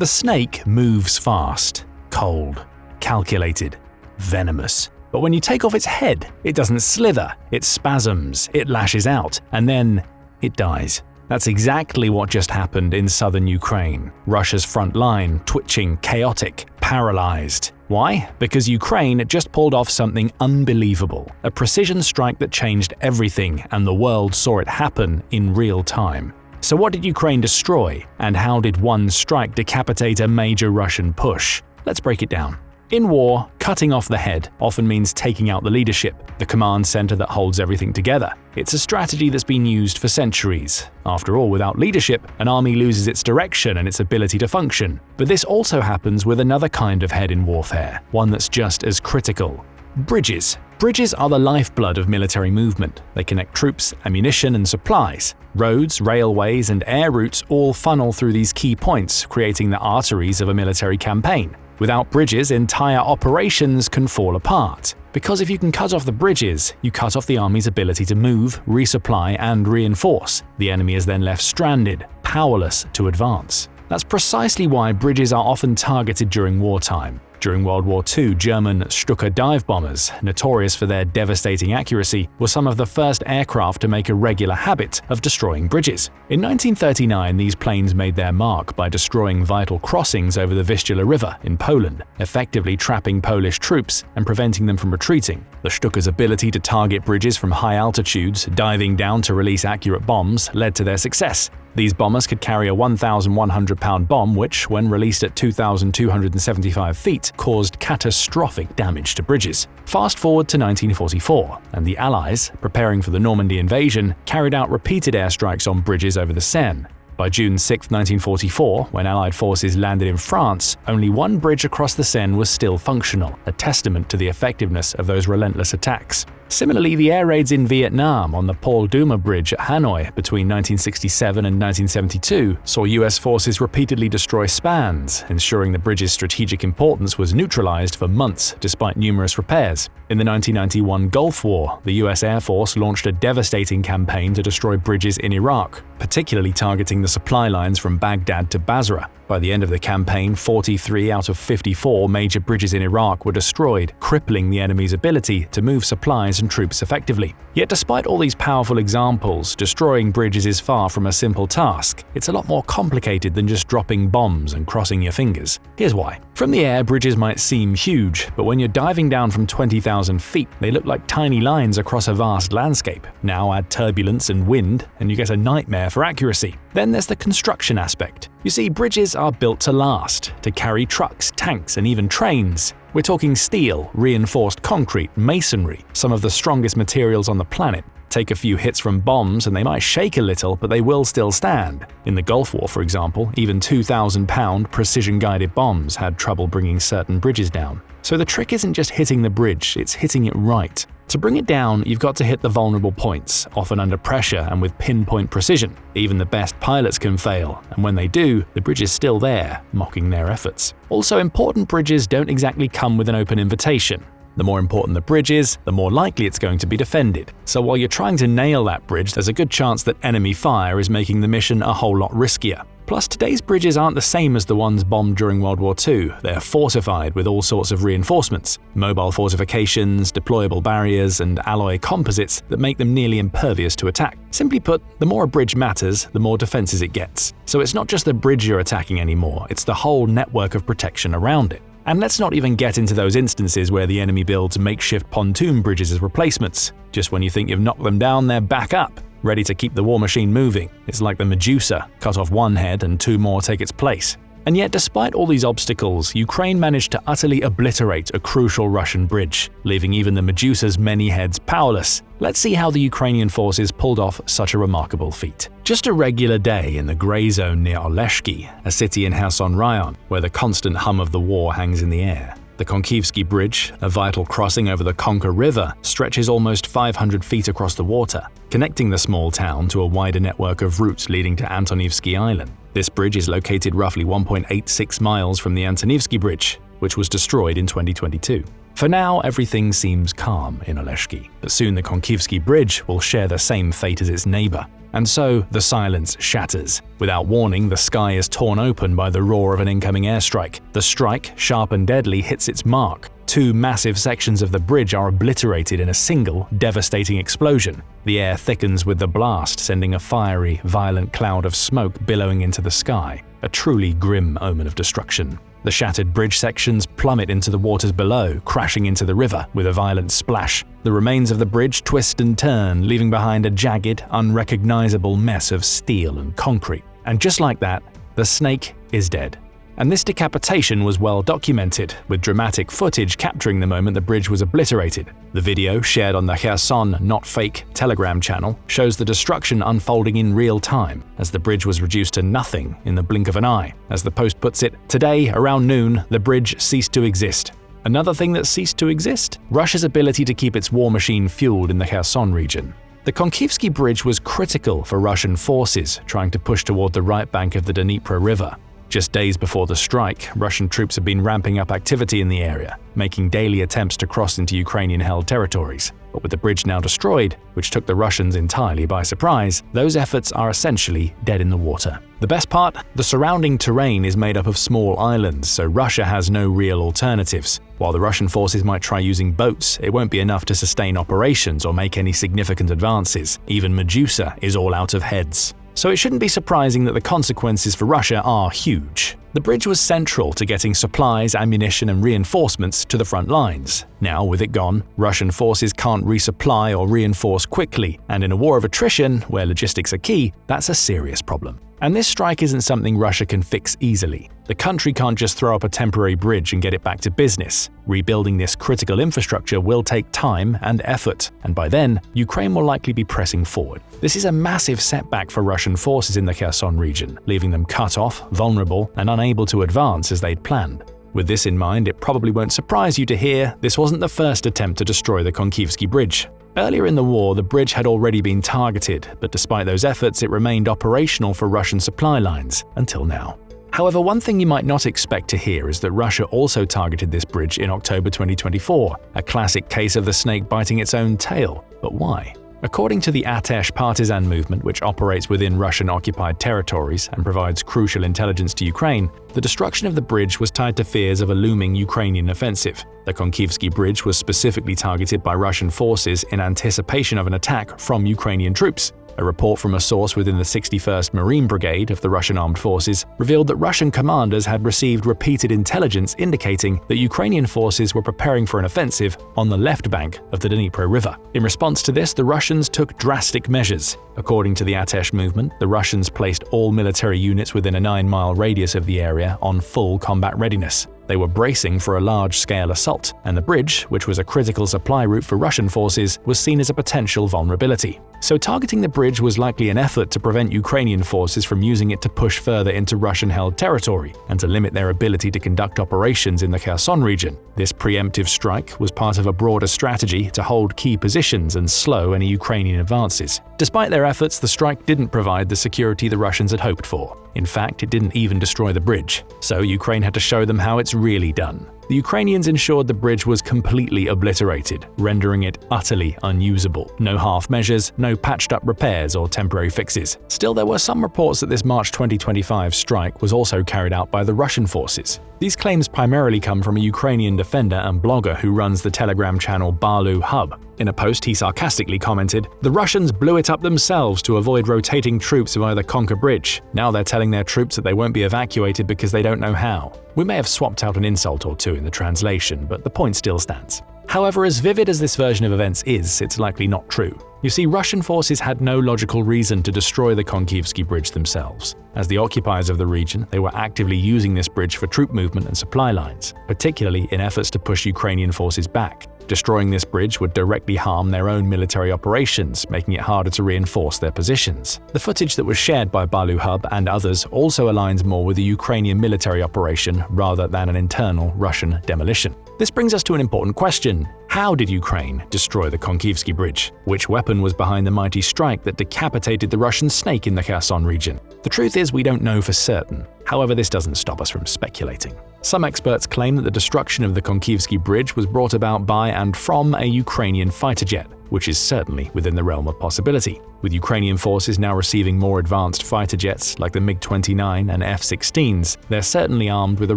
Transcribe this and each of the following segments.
The snake moves fast, cold, calculated, venomous. But when you take off its head, it doesn't slither, it spasms, it lashes out, and then it dies. That's exactly what just happened in southern Ukraine. Russia's front line, twitching, chaotic, paralyzed. Why? Because Ukraine just pulled off something unbelievable, a precision strike that changed everything, and the world saw it happen in real time. So what did Ukraine destroy, and how did one strike decapitate a major Russian push? Let's break it down. In war, cutting off the head often means taking out the leadership, the command center that holds everything together. It's a strategy that's been used for centuries. After all, without leadership, an army loses its direction and its ability to function. But this also happens with another kind of head in warfare, one that's just as critical. Bridges. Bridges are the lifeblood of military movement. They connect troops, ammunition, and supplies. Roads, railways, and air routes all funnel through these key points, creating the arteries of a military campaign. Without bridges, entire operations can fall apart. Because if you can cut off the bridges, you cut off the army's ability to move, resupply, and reinforce. The enemy is then left stranded, powerless to advance. That's precisely why bridges are often targeted during wartime. During World War II, German Stuka dive bombers, notorious for their devastating accuracy, were some of the first aircraft to make a regular habit of destroying bridges. In 1939, these planes made their mark by destroying vital crossings over the Vistula River in Poland, effectively trapping Polish troops and preventing them from retreating. The Stuka's ability to target bridges from high altitudes, diving down to release accurate bombs, led to their success. These bombers could carry a 1,100-pound bomb which, when released at 2,275 feet, caused catastrophic damage to bridges. Fast forward to 1944, and the Allies, preparing for the Normandy invasion, carried out repeated airstrikes on bridges over the Seine. By June 6, 1944, when Allied forces landed in France, only one bridge across the Seine was still functional, a testament to the effectiveness of those relentless attacks. Similarly, the air raids in Vietnam on the Paul Duma Bridge at Hanoi between 1967 and 1972 saw US forces repeatedly destroy spans, ensuring the bridge's strategic importance was neutralized for months despite numerous repairs. In the 1991 Gulf War, the US Air Force launched a devastating campaign to destroy bridges in Iraq, particularly targeting the supply lines from Baghdad to Basra. By the end of the campaign, 43 out of 54 major bridges in Iraq were destroyed, crippling the enemy's ability to move supplies and troops effectively. Yet despite all these powerful examples, destroying bridges is far from a simple task. It's a lot more complicated than just dropping bombs and crossing your fingers. Here's why. From the air, bridges might seem huge, but when you're diving down from 20,000 feet, they look like tiny lines across a vast landscape. Now add turbulence and wind, and you get a nightmare for accuracy. Then there's the construction aspect. You see, bridges are built to last, to carry trucks, tanks, and even trains. We're talking steel, reinforced concrete, masonry, some of the strongest materials on the planet. Take a few hits from bombs and they might shake a little, but they will still stand. In the Gulf War, for example, even 2,000-pound precision-guided bombs had trouble bringing certain bridges down. So the trick isn't just hitting the bridge, it's hitting it right. To bring it down, you've got to hit the vulnerable points, often under pressure and with pinpoint precision. Even the best pilots can fail, and when they do, the bridge is still there, mocking their efforts. Also, important bridges don't exactly come with an open invitation. The more important the bridge is, the more likely it's going to be defended. So while you're trying to nail that bridge, there's a good chance that enemy fire is making the mission a whole lot riskier. Plus, today's bridges aren't the same as the ones bombed during World War II. They're fortified with all sorts of reinforcements, mobile fortifications, deployable barriers, and alloy composites that make them nearly impervious to attack. Simply put, the more a bridge matters, the more defenses it gets. So it's not just the bridge you're attacking anymore, it's the whole network of protection around it. And let's not even get into those instances where the enemy builds makeshift pontoon bridges as replacements. Just when you think you've knocked them down, they're back up, ready to keep the war machine moving. It's like the Medusa, cut off one head and two more take its place. And yet, despite all these obstacles, Ukraine managed to utterly obliterate a crucial Russian bridge, leaving even the Medusa's many heads powerless. Let's see how the Ukrainian forces pulled off such a remarkable feat. Just a regular day in the grey zone near Oleshki, a city in Kherson Raion, where the constant hum of the war hangs in the air. The Konkivskyi Bridge, a vital crossing over the Konky River, stretches almost 500 feet across the water, connecting the small town to a wider network of routes leading to Antonivsky Island. This bridge is located roughly 1.86 miles from the Antonivsky Bridge, which was destroyed in 2022. For now, everything seems calm in Oleshki, but soon the Konkivskyi Bridge will share the same fate as its neighbor. And so, the silence shatters. Without warning, the sky is torn open by the roar of an incoming airstrike. The strike, sharp and deadly, hits its mark. 2 massive sections of the bridge are obliterated in a single, devastating explosion. The air thickens with the blast, sending a fiery, violent cloud of smoke billowing into the sky, a truly grim omen of destruction. The shattered bridge sections plummet into the waters below, crashing into the river with a violent splash. The remains of the bridge twist and turn, leaving behind a jagged, unrecognizable mess of steel and concrete. And just like that, the snake is dead. And this decapitation was well documented, with dramatic footage capturing the moment the bridge was obliterated. The video, shared on the Kherson Not Fake Telegram channel, shows the destruction unfolding in real time, as the bridge was reduced to nothing in the blink of an eye. As the post puts it, "Today, around noon, the bridge ceased to exist." Another thing that ceased to exist? Russia's ability to keep its war machine fueled in the Kherson region. The Konkivskyi Bridge was critical for Russian forces trying to push toward the right bank of the Dnipro River. Just days before the strike, Russian troops have been ramping up activity in the area, making daily attempts to cross into Ukrainian-held territories. But with the bridge now destroyed, which took the Russians entirely by surprise, those efforts are essentially dead in the water. The best part? The surrounding terrain is made up of small islands, so Russia has no real alternatives. While the Russian forces might try using boats, it won't be enough to sustain operations or make any significant advances. Even Medusa is all out of heads. So it shouldn't be surprising that the consequences for Russia are huge. The bridge was central to getting supplies, ammunition, and reinforcements to the front lines. Now, with it gone, Russian forces can't resupply or reinforce quickly, and in a war of attrition, where logistics are key, that's a serious problem. And this strike isn't something Russia can fix easily. The country can't just throw up a temporary bridge and get it back to business. Rebuilding this critical infrastructure will take time and effort, and by then, Ukraine will likely be pressing forward. This is a massive setback for Russian forces in the Kherson region, leaving them cut off, vulnerable, and unable to advance as they'd planned. With this in mind, it probably won't surprise you to hear this wasn't the first attempt to destroy the Konkivskyi Bridge. Earlier in the war, the bridge had already been targeted, but despite those efforts, it remained operational for Russian supply lines until now. However, one thing you might not expect to hear is that Russia also targeted this bridge in October 2024, a classic case of the snake biting its own tail. But why? According to the Atesh partisan movement, which operates within Russian-occupied territories and provides crucial intelligence to Ukraine, the destruction of the bridge was tied to fears of a looming Ukrainian offensive. The Konkivskyi Bridge was specifically targeted by Russian forces in anticipation of an attack from Ukrainian troops. A report from a source within the 61st Marine Brigade of the Russian Armed Forces revealed that Russian commanders had received repeated intelligence indicating that Ukrainian forces were preparing for an offensive on the left bank of the Dnipro River. In response to this, the Russians took drastic measures. According to the Atesh movement, the Russians placed all military units within a 9-mile radius of the area on full combat readiness. They were bracing for a large-scale assault, and the bridge, which was a critical supply route for Russian forces, was seen as a potential vulnerability. So targeting the bridge was likely an effort to prevent Ukrainian forces from using it to push further into Russian-held territory and to limit their ability to conduct operations in the Kherson region. This preemptive strike was part of a broader strategy to hold key positions and slow any Ukrainian advances. Despite their efforts, the strike didn't provide the security the Russians had hoped for. In fact, it didn't even destroy the bridge. So Ukraine had to show them how it's really done. The Ukrainians ensured the bridge was completely obliterated, rendering it utterly unusable. No half measures, no patched-up repairs or temporary fixes. Still, there were some reports that this March 2025 strike was also carried out by the Russian forces. These claims primarily come from a Ukrainian defender and blogger who runs the Telegram channel Balu Hub. In a post, he sarcastically commented, "The Russians blew it up themselves to avoid rotating troops via the Konky Bridge. Now they're telling their troops that they won't be evacuated because they don't know how." We may have swapped out an insult or two in the translation, but the point still stands. However, as vivid as this version of events is, it's likely not true. You see, Russian forces had no logical reason to destroy the Konkivskyi Bridge themselves. As the occupiers of the region, they were actively using this bridge for troop movement and supply lines, particularly in efforts to push Ukrainian forces back. Destroying this bridge would directly harm their own military operations, making it harder to reinforce their positions. The footage that was shared by Balu Hub and others also aligns more with a Ukrainian military operation rather than an internal Russian demolition. This brings us to an important question. How did Ukraine destroy the Konkivskyi Bridge? Which weapon was behind the mighty strike that decapitated the Russian snake in the Kherson region? The truth is, we don't know for certain. However, this doesn't stop us from speculating. Some experts claim that the destruction of the Konkivskyi Bridge was brought about by and from a Ukrainian fighter jet, which is certainly within the realm of possibility. With Ukrainian forces now receiving more advanced fighter jets like the MiG-29 and F-16s, they're certainly armed with the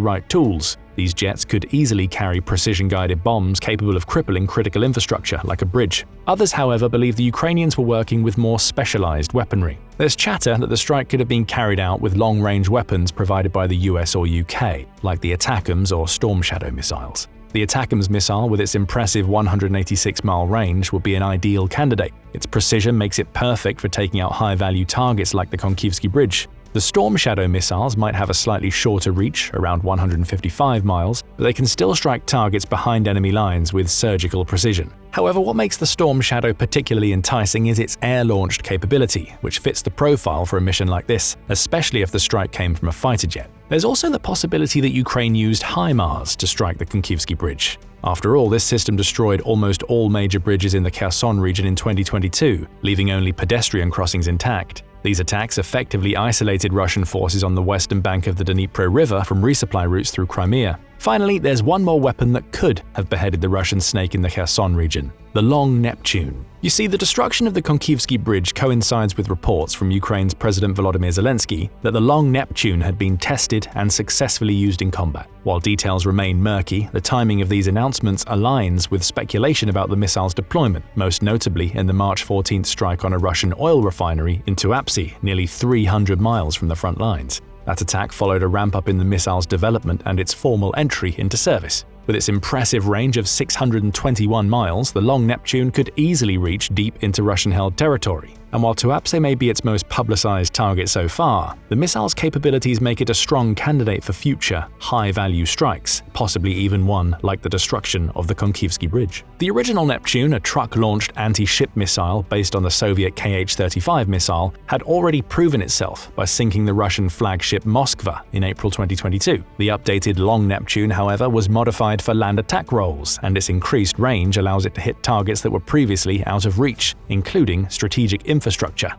right tools. These jets could easily carry precision-guided bombs capable of crippling critical infrastructure like a bridge. Others, however, believe the Ukrainians were working with more specialized weaponry. There's chatter that the strike could have been carried out with long-range weapons provided by the US or UK, like the ATACMS or Storm Shadow missiles. The ATACMS missile, with its impressive 186-mile range, would be an ideal candidate. Its precision makes it perfect for taking out high-value targets like the Konkivskyi Bridge. The Storm Shadow missiles might have a slightly shorter reach, around 155 miles, but they can still strike targets behind enemy lines with surgical precision. However, what makes the Storm Shadow particularly enticing is its air-launched capability, which fits the profile for a mission like this, especially if the strike came from a fighter jet. There's also the possibility that Ukraine used HIMARS to strike the Konkivskyi Bridge. After all, this system destroyed almost all major bridges in the Kherson region in 2022, leaving only pedestrian crossings intact. These attacks effectively isolated Russian forces on the western bank of the Dnipro River from resupply routes through Crimea. Finally, there's one more weapon that could have beheaded the Russian snake in the Kherson region: the Long Neptune. You see, the destruction of the Konkivskyi Bridge coincides with reports from Ukraine's President Volodymyr Zelensky that the Long Neptune had been tested and successfully used in combat. While details remain murky, the timing of these announcements aligns with speculation about the missile's deployment, most notably in the March 14th strike on a Russian oil refinery in Tuapse, nearly 300 miles from the front lines. That attack followed a ramp-up in the missile's development and its formal entry into service. With its impressive range of 621 miles, the Long Neptune could easily reach deep into Russian-held territory. And while Tuapse may be its most publicized target so far, the missile's capabilities make it a strong candidate for future, high-value strikes, possibly even one like the destruction of the Konkivskyi Bridge. The original Neptune, a truck-launched anti-ship missile based on the Soviet Kh-35 missile, had already proven itself by sinking the Russian flagship Moskva in April 2022. The updated Long Neptune, however, was modified for land attack roles, and its increased range allows it to hit targets that were previously out of reach, including strategic infrastructure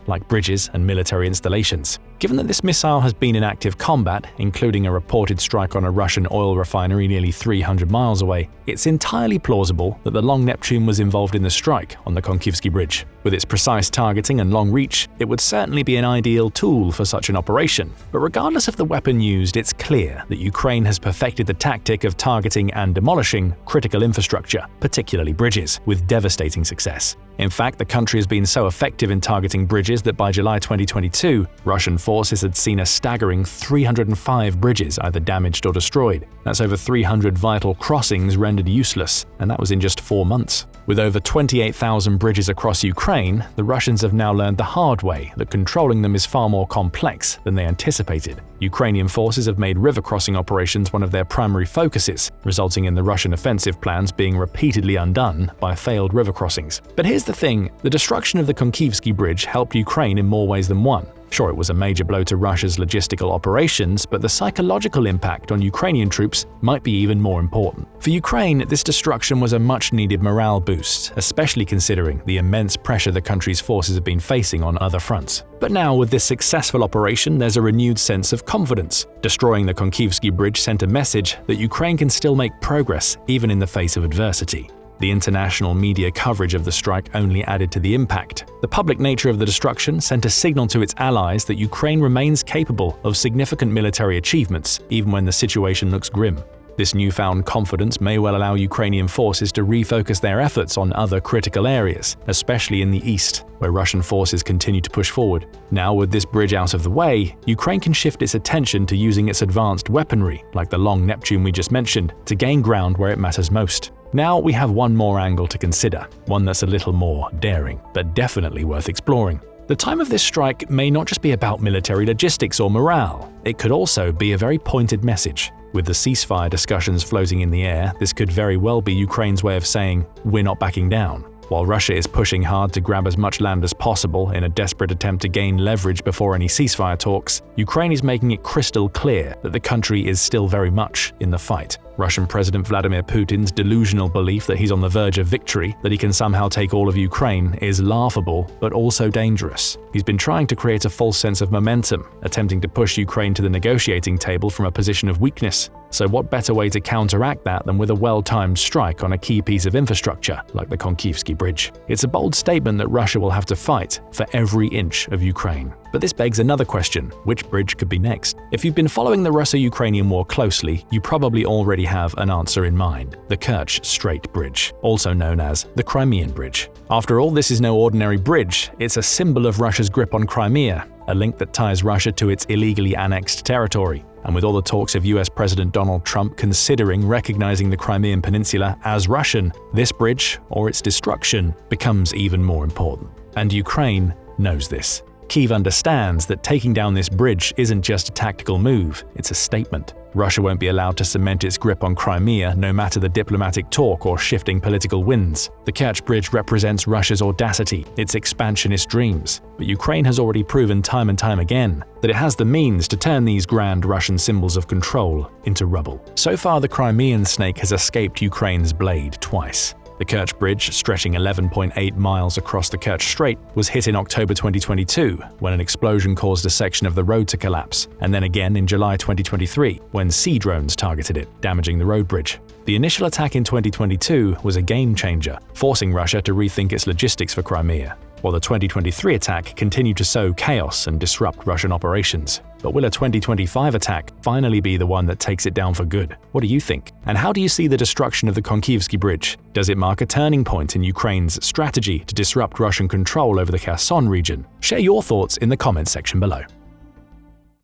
like bridges and military installations. Given that this missile has been in active combat, including a reported strike on a Russian oil refinery nearly 300 miles away, it's entirely plausible that the Long Neptune was involved in the strike on the Konkivskyi Bridge. With its precise targeting and long reach, it would certainly be an ideal tool for such an operation. But regardless of the weapon used, it's clear that Ukraine has perfected the tactic of targeting and demolishing critical infrastructure, particularly bridges, with devastating success. In fact, the country has been so effective in targeting bridges that by July 2022, Russian forces had seen a staggering 305 bridges either damaged or destroyed. That's over 300 vital crossings rendered useless, and that was in just 4 months. With over 28,000 bridges across Ukraine, the Russians have now learned the hard way that controlling them is far more complex than they anticipated. Ukrainian forces have made river crossing operations one of their primary focuses, resulting in the Russian offensive plans being repeatedly undone by failed river crossings. But here's the thing, the destruction of the Konkivskyi Bridge helped Ukraine in more ways than one. Sure, it was a major blow to Russia's logistical operations, but the psychological impact on Ukrainian troops might be even more important. For Ukraine, this destruction was a much-needed morale boost, especially considering the immense pressure the country's forces have been facing on other fronts. But now, with this successful operation, there's a renewed sense of confidence. Destroying the Konkivskyi Bridge sent a message that Ukraine can still make progress even in the face of adversity. The international media coverage of the strike only added to the impact. The public nature of the destruction sent a signal to its allies that Ukraine remains capable of significant military achievements, even when the situation looks grim. This newfound confidence may well allow Ukrainian forces to refocus their efforts on other critical areas, especially in the east, where Russian forces continue to push forward. Now, with this bridge out of the way, Ukraine can shift its attention to using its advanced weaponry, like the Long Neptune we just mentioned, to gain ground where it matters most. Now we have one more angle to consider, one that's a little more daring, but definitely worth exploring. The time of this strike may not just be about military logistics or morale, it could also be a very pointed message. With the ceasefire discussions floating in the air, this could very well be Ukraine's way of saying, "We're not backing down." While Russia is pushing hard to grab as much land as possible in a desperate attempt to gain leverage before any ceasefire talks, Ukraine is making it crystal clear that the country is still very much in the fight. Russian President Vladimir Putin's delusional belief that he's on the verge of victory, that he can somehow take all of Ukraine, is laughable but also dangerous. He's been trying to create a false sense of momentum, attempting to push Ukraine to the negotiating table from a position of weakness. So what better way to counteract that than with a well-timed strike on a key piece of infrastructure like the Konkivskyi Bridge? It's a bold statement that Russia will have to fight for every inch of Ukraine. But this begs another question: which bridge could be next? If you've been following the Russo-Ukrainian war closely, you probably already have an answer in mind: the Kerch Bridge, also known as the Crimean Bridge. After all, this is no ordinary bridge. It's a symbol of Russia's grip on Crimea, a link that ties Russia to its illegally annexed territory. And with all the talks of US President Donald Trump considering recognizing the Crimean Peninsula as Russian, this bridge, or its destruction, becomes even more important. And Ukraine knows this. Kyiv understands that taking down this bridge isn't just a tactical move, it's a statement. Russia won't be allowed to cement its grip on Crimea no matter the diplomatic talk or shifting political winds. The Kerch Bridge represents Russia's audacity, its expansionist dreams. But Ukraine has already proven time and time again that it has the means to turn these grand Russian symbols of control into rubble. So far, the Crimean snake has escaped Ukraine's blade twice. The Kerch Bridge, stretching 11.8 miles across the Kerch Strait, was hit in October 2022 when an explosion caused a section of the road to collapse, and then again in July 2023 when sea drones targeted it, damaging the road bridge. The initial attack in 2022 was a game-changer, forcing Russia to rethink its logistics for Crimea, while the 2023 attack continued to sow chaos and disrupt Russian operations. But will a 2025 attack finally be the one that takes it down for good? What do you think? And how do you see the destruction of the Konkivskyi Bridge? Does it mark a turning point in Ukraine's strategy to disrupt Russian control over the Kherson region? Share your thoughts in the comments section below.